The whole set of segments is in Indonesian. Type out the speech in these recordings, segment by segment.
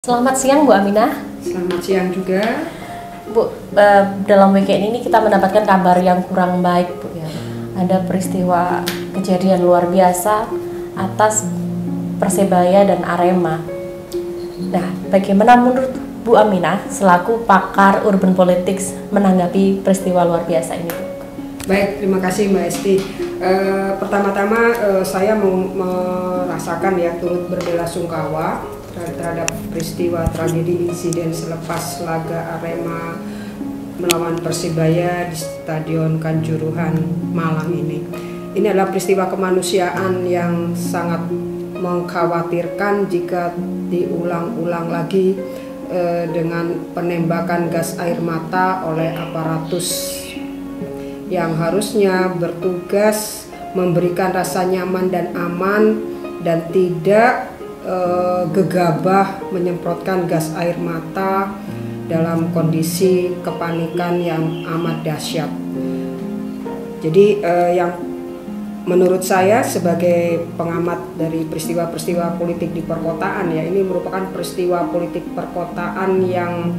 Selamat siang Bu Aminah. Selamat siang juga. Bu, dalam weekend ini kita mendapatkan kabar yang kurang baik Bu ya. Ada peristiwa kejadian luar biasa atas Persebaya dan Arema. Nah, bagaimana menurut Bu Aminah selaku pakar urban politics menanggapi peristiwa luar biasa ini Bu? Baik, terima kasih Mbak Esti. Pertama-tama saya merasakan ya turut berbelasungkawa terhadap peristiwa tragedi insiden selepas laga Arema melawan Persibaya di Stadion Kanjuruhan Malang ini. Ini adalah peristiwa kemanusiaan yang sangat mengkhawatirkan jika diulang-ulang lagi dengan penembakan gas air mata oleh aparatus yang harusnya bertugas memberikan rasa nyaman dan aman dan tidak gegabah menyemprotkan gas air mata dalam kondisi kepanikan yang amat dahsyat. Jadi yang menurut saya sebagai pengamat dari peristiwa-peristiwa politik di perkotaan ya, ini merupakan peristiwa politik perkotaan yang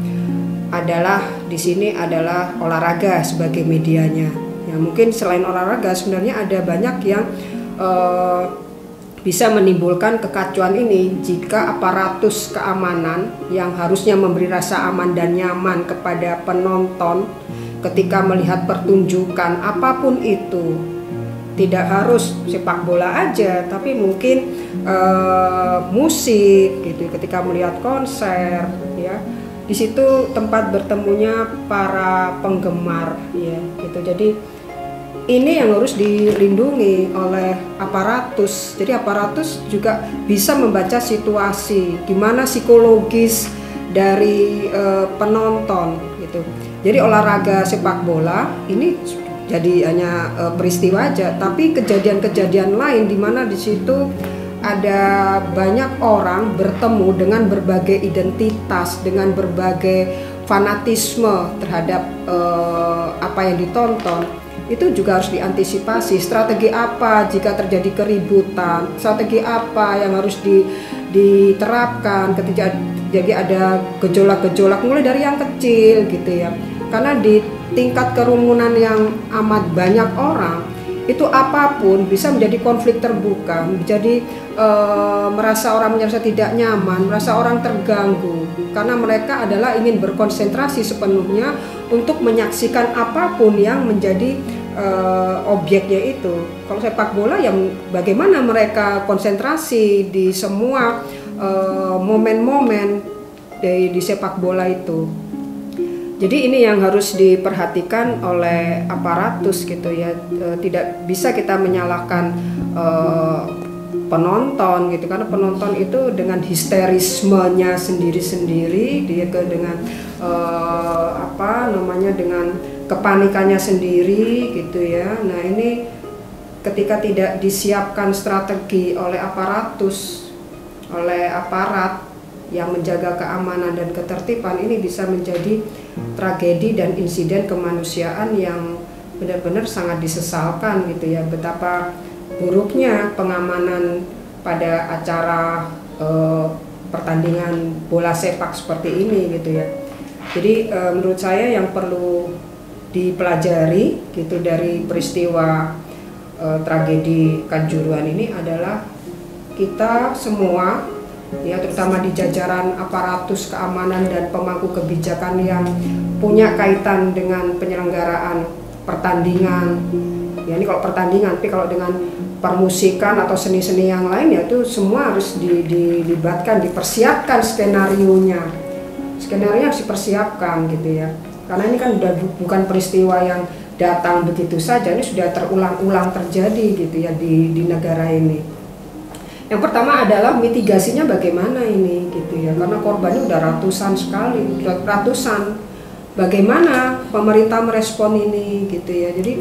adalah di sini adalah olahraga sebagai medianya. Ya, mungkin selain olahraga sebenarnya ada banyak yang bisa menimbulkan kekacauan ini jika aparatus keamanan yang harusnya memberi rasa aman dan nyaman kepada penonton ketika melihat pertunjukan apapun itu, tidak harus sepak bola aja, tapi mungkin musik gitu, ketika melihat konser ya, di situ tempat bertemunya para penggemar ya gitu. Jadi ini yang harus dilindungi oleh aparatus. Jadi aparatus juga bisa membaca situasi, gimana psikologis dari penonton gitu. Jadi olahraga sepak bola ini jadi hanya peristiwa aja, tapi kejadian-kejadian lain di mana di situ ada banyak orang bertemu dengan berbagai identitas, dengan berbagai fanatisme terhadap apa yang ditonton. Itu juga harus diantisipasi. Strategi apa jika terjadi keributan, strategi apa yang harus diterapkan ketika jadi ada gejolak-gejolak mulai dari yang kecil gitu ya. Karena di tingkat kerumunan yang amat banyak orang, itu apapun bisa menjadi konflik terbuka, menjadi merasa orang merasa tidak nyaman, merasa orang terganggu, karena mereka adalah ingin berkonsentrasi sepenuhnya untuk menyaksikan apapun yang menjadi objeknya itu. Kalau sepak bola yang bagaimana mereka konsentrasi di semua momen-momen di sepak bola itu. Jadi ini yang harus diperhatikan oleh aparatus gitu ya. Tidak bisa kita menyalahkan penonton gitu, karena penonton itu dengan histerismenya sendiri-sendiri, dia dengan dengan kepanikannya sendiri gitu ya. Nah ini ketika tidak disiapkan strategi oleh aparatus, oleh aparat yang menjaga keamanan dan ketertiban, ini bisa menjadi tragedi dan insiden kemanusiaan yang benar-benar sangat disesalkan gitu ya. Betapa buruknya pengamanan pada acara pertandingan bola sepak seperti ini gitu ya. Jadi menurut saya yang perlu dipelajari gitu dari peristiwa tragedi Kanjuruhan ini adalah kita semua ya, terutama di jajaran aparatus keamanan dan pemangku kebijakan yang punya kaitan dengan penyelenggaraan pertandingan ya, ini kalau pertandingan, tapi kalau dengan permusikan atau seni-seni yang lain ya itu semua harus dilibatkan, dipersiapkan skenario-nya harus dipersiapkan gitu ya, karena ini kan udah bukan peristiwa yang datang begitu saja, ini sudah terulang-ulang terjadi gitu ya di negara ini. Yang pertama adalah mitigasinya bagaimana ini gitu ya, karena korbannya udah ratusan sekali, ratusan. Bagaimana pemerintah merespon ini gitu ya. Jadi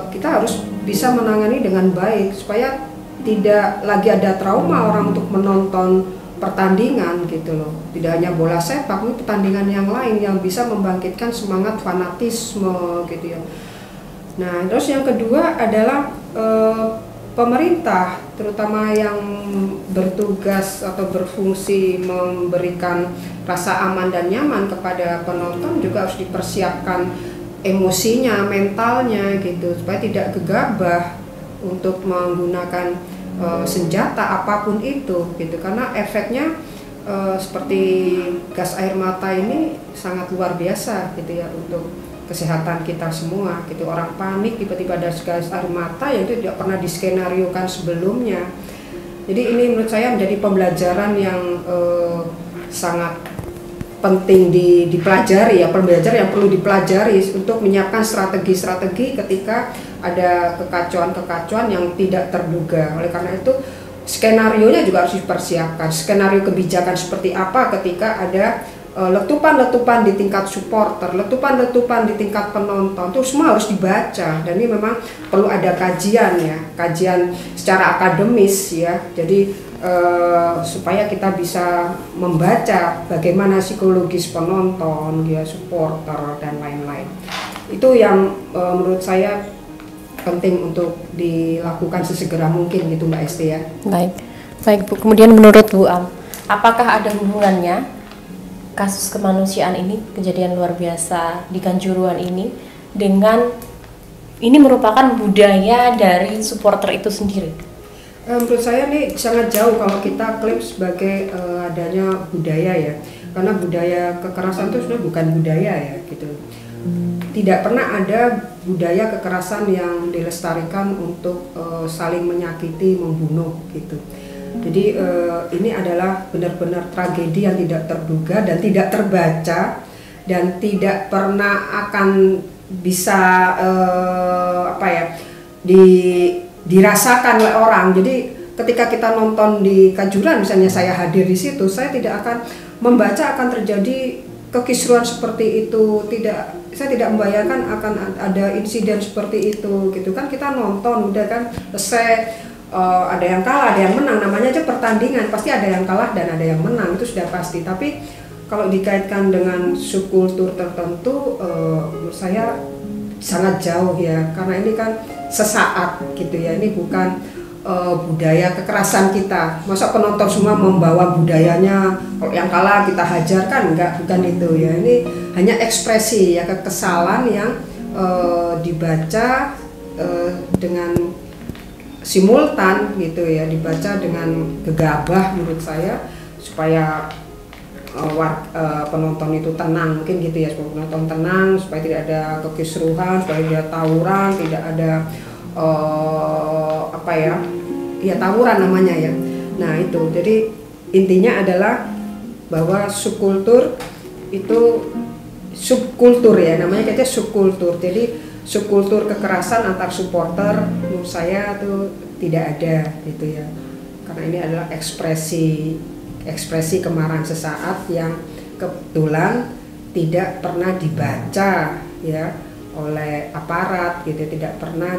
kita harus bisa menangani dengan baik supaya tidak lagi ada trauma orang untuk menonton pertandingan gitu loh. Tidak hanya bola sepak, ini pertandingan yang lain yang bisa membangkitkan semangat fanatisme gitu ya. Nah, terus yang kedua adalah pemerintah, terutama yang bertugas atau berfungsi memberikan rasa aman dan nyaman kepada penonton, juga harus dipersiapkan emosinya, mentalnya gitu, supaya tidak gegabah untuk menggunakan senjata apapun itu gitu, karena efeknya seperti gas air mata ini sangat luar biasa gitu ya untuk kesehatan kita semua gitu. Orang panik tiba-tiba ada gas air mata yang itu tidak pernah diskenariokan sebelumnya. Jadi ini menurut saya menjadi pembelajaran yang sangat penting dipelajari ya, pembelajaran yang perlu dipelajari untuk menyiapkan strategi-strategi ketika ada kekacauan-kekacauan yang tidak terduga. Oleh karena itu skenarionya juga harus dipersiapkan, skenario kebijakan seperti apa ketika ada letupan-letupan di tingkat supporter, letupan-letupan di tingkat penonton, itu semua harus dibaca. Dan ini memang perlu ada kajian ya, kajian secara akademis ya, jadi supaya kita bisa membaca bagaimana psikologis penonton ya, supporter dan lain-lain. Itu yang menurut saya penting untuk dilakukan sesegera mungkin gitu Mbak Esti ya. Baik Bu. Kemudian menurut Bu Am, apakah ada hubungannya kasus kemanusiaan ini, kejadian luar biasa di Kanjuruhan ini, dengan ini merupakan budaya dari supporter itu sendiri? Menurut saya ini sangat jauh kalau kita klaim sebagai adanya budaya ya, karena budaya kekerasan itu sebenarnya bukan budaya ya gitu. Tidak pernah ada budaya kekerasan yang dilestarikan untuk saling menyakiti, membunuh gitu. Jadi ini adalah benar-benar tragedi yang tidak terduga dan tidak terbaca dan tidak pernah akan bisa dirasakan oleh orang. Jadi ketika kita nonton di Kanjuruhan, misalnya saya hadir di situ, saya tidak akan membaca akan terjadi kekisruhan seperti itu. Saya tidak membayangkan akan ada insiden seperti itu gitu kan. Kita nonton udah kan selesai, ada yang kalah, ada yang menang, namanya aja pertandingan, pasti ada yang kalah dan ada yang menang, itu sudah pasti. Tapi kalau dikaitkan dengan subkultur tertentu, menurut saya sangat jauh ya, karena ini kan sesaat gitu ya, ini bukan budaya kekerasan kita. Masa penonton semua membawa budayanya, kalau yang kalah kita hajar, kan enggak, bukan itu ya. Ini hanya ekspresi ya, kekesalan yang dibaca dengan simultan gitu ya, dibaca dengan gegabah menurut saya, supaya penonton itu tenang, mungkin gitu ya, supaya penonton tenang, supaya tidak ada kekisruhan, supaya tidak ada tawuran, tidak ada tawuran namanya ya. Nah itu, jadi intinya adalah bahwa subkultur itu subkultur ya, namanya kayaknya subkultur. Jadi subkultur kekerasan antar supporter menurut saya itu tidak ada gitu ya, karena ini adalah ekspresi kemarahan sesaat yang kebetulan tidak pernah dibaca ya oleh aparat gitu, tidak pernah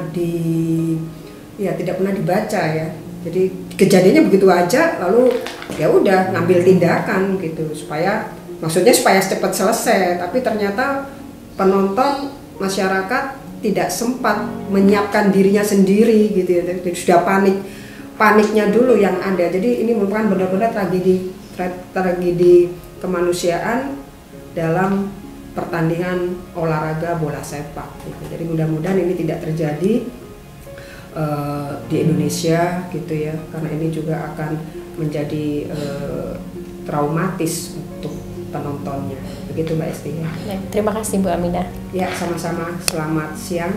dibaca ya. Jadi kejadiannya begitu aja, lalu ya udah ngambil tindakan gitu, maksudnya supaya cepat selesai, tapi ternyata penonton, masyarakat tidak sempat menyiapkan dirinya sendiri gitu ya, sudah paniknya dulu yang ada. Jadi ini merupakan benar-benar tragedi kemanusiaan dalam pertandingan olahraga bola sepak gitu. Jadi mudah-mudahan ini tidak terjadi di Indonesia gitu ya, karena ini juga akan menjadi traumatis untuk penontonnya. Begitu Mbak Esti ya. Terima kasih Bu Aminah. Ya, sama-sama. Selamat siang.